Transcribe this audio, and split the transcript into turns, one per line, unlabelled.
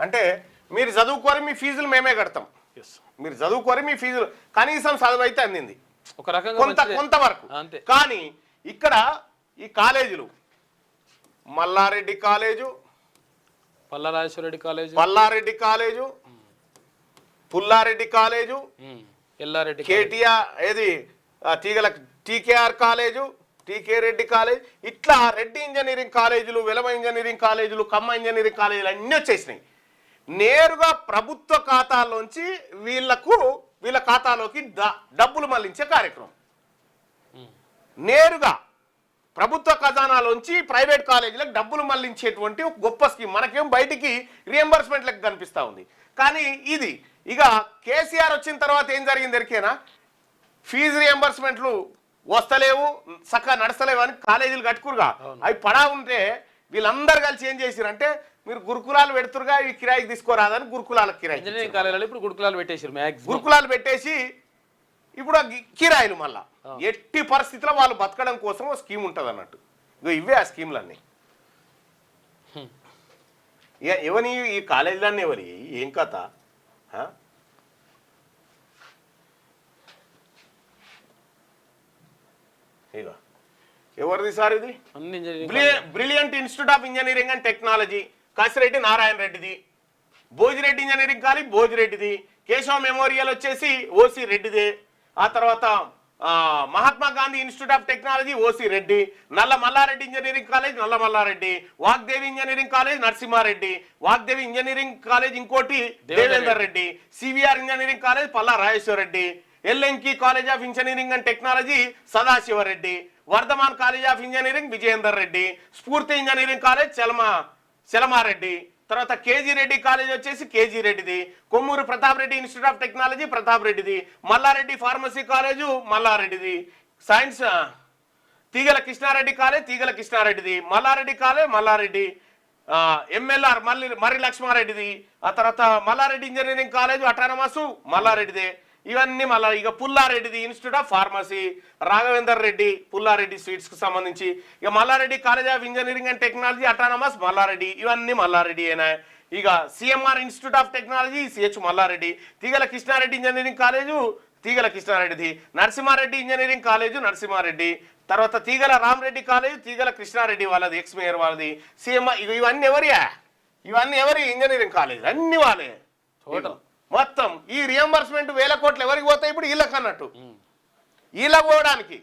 అంటే మీరు చదువుకోరి మీ ఫీజులు మేమే కడతాం, మీరు చదువుకోరి మీ ఫీజులు కనీసం చదువు అయితే అందింది
ఒక రకంగా
కొంతవరకు. కానీ ఇక్కడ ఈ కాలేజీలు Mallareddy college, Pallareddy college, Pullareddy college, KTR ఏది TKR college, TK Reddy college, ఇట్లా రెడ్డి ఇంజనీరింగ్ కాలేజీలు, వెలమ ఇంజనీరింగ్ కాలేజీలు, కమ్మ ఇంజనీరింగ్ కాలేజీలు అన్నీ వచ్చేసినాయి. నేరుగా ప్రభుత్వ ఖాతాలోంచి వీళ్ళ ఖాతాలోకి డబ్బులు మళ్లించే కార్యక్రమం. నేరుగా ప్రభుత్వ ఖజానాలోంచి ప్రైవేట్ కాలేజీలకు డబ్బులు మళ్లించేటువంటి ఒక గొప్ప స్కీమ్. మనకేం బయటికి రియంబర్స్మెంట్లకు కనిపిస్తూ ఉంది. కానీ ఇది ఇక కేసీఆర్ వచ్చిన తర్వాత ఏం జరిగింది ఎరికేనా, ఫీజు రియంబర్స్మెంట్లు వస్తలేవు, చక్కగా నడుస్తలేవు అని కాలేజీలు కట్టుకురుగా, అవి పడా ఉంటే వీళ్ళందరూ కలిసి ఏం చేసిరంటే మీరు గురుకులాలు పెడుతురుగా ఇవి కిరాయికి తీసుకోరాదని గురుకులాలకు కిరాయి గురుకులాలు పెట్టేసి ఇప్పుడు కిరాయిలు మళ్ళా ఎట్టి పరిస్థితిలో వాళ్ళు బతకడం కోసం ఒక స్కీమ్ ఉంటుంది అన్నట్టు. ఇవే ఆ స్కీమ్లన్నీ. ఎవరి ఈ కాలేజీలన్నీ ఎవరి ఏం కథ? ఇక ఎవరిది సార్ ఇది? Brilliant institute of engineering and technology Kasireddy Narayana రెడ్డిది, భోజిరెడ్డి ఇంజనీరింగ్ కాలేజ్ భోజిరెడ్డిది, కేశవ మెమోరియల్ వచ్చేసి ఓసి రెడ్డిదే, ఆ తర్వాత Mahatma Gandhi institute of technology OC Reddy, Nalla Mallareddy engineering college Nalla Mallareddy, Vagdevi engineering college Narasimhareddy, Vagdevi engineering college ఇంకోటి Devender Reddy, CVR engineering college Palla Rajeshwara Reddy, ఎల్ఎన్కి college of engineering and technology Sadashivareddy, Vardhaman college of engineering Vijayender Reddy, Spoorthy engineering college Chalamareddy, తర్వాత KG Reddy college వచ్చేసి కేజీ రెడ్డిది, Kommuru Pratap Reddy institute of technology Pratap రెడ్డిది, మల్లారెడ్డి ఫార్మసీ కాలేజు మల్లారెడ్డిది, science Teegala Krishnareddy college Teegala కృష్ణారెడ్డిది, Mallareddy college Mallareddy, MLR Marri లక్ష్మారెడ్డిది, ఆ తర్వాత మల్లారెడ్డి ఇంజనీరింగ్ కాలేజ్ అటానమస్ మల్లారెడ్డిదే. ఇవన్నీ మళ్ళీ ఇక పుల్లారెడ్డిది institute of pharmacy, Raghavender Reddy Pullareddy స్వీట్స్కి సంబంధించి, ఇక Mallareddy college of engineering and technology autonomous Mallareddy, ఇవన్నీ మల్లారెడ్డి అయినా. ఇక CMR institute of technology CH Mallareddy, తీగల కృష్ణారెడ్డి ఇంజనీరింగ్ కాలేజు తీగల కృష్ణారెడ్డిది, నరసింహారెడ్డి ఇంజనీరింగ్ కాలేజు నరసింహారెడ్డి, తర్వాత తీగల రామరెడ్డి కాలేజు తీగల కృష్ణారెడ్డి వాళ్ళది ఎక్స్ మేయర్ వాళ్ళది, సిఎంఆర్. ఇవన్నీ ఎవరియా? ఇవన్నీ ఎవరి ఇంజనీరింగ్ కాలేజ్ అన్ని వాళ్ళే మొత్తం. ఈ రియంబర్స్మెంట్ 1000 కోట్లు ఎవరికి పోతాయి ఇప్పుడు? వీళ్ళకి అన్నట్టు. వీళ్ళకి పోవడానికి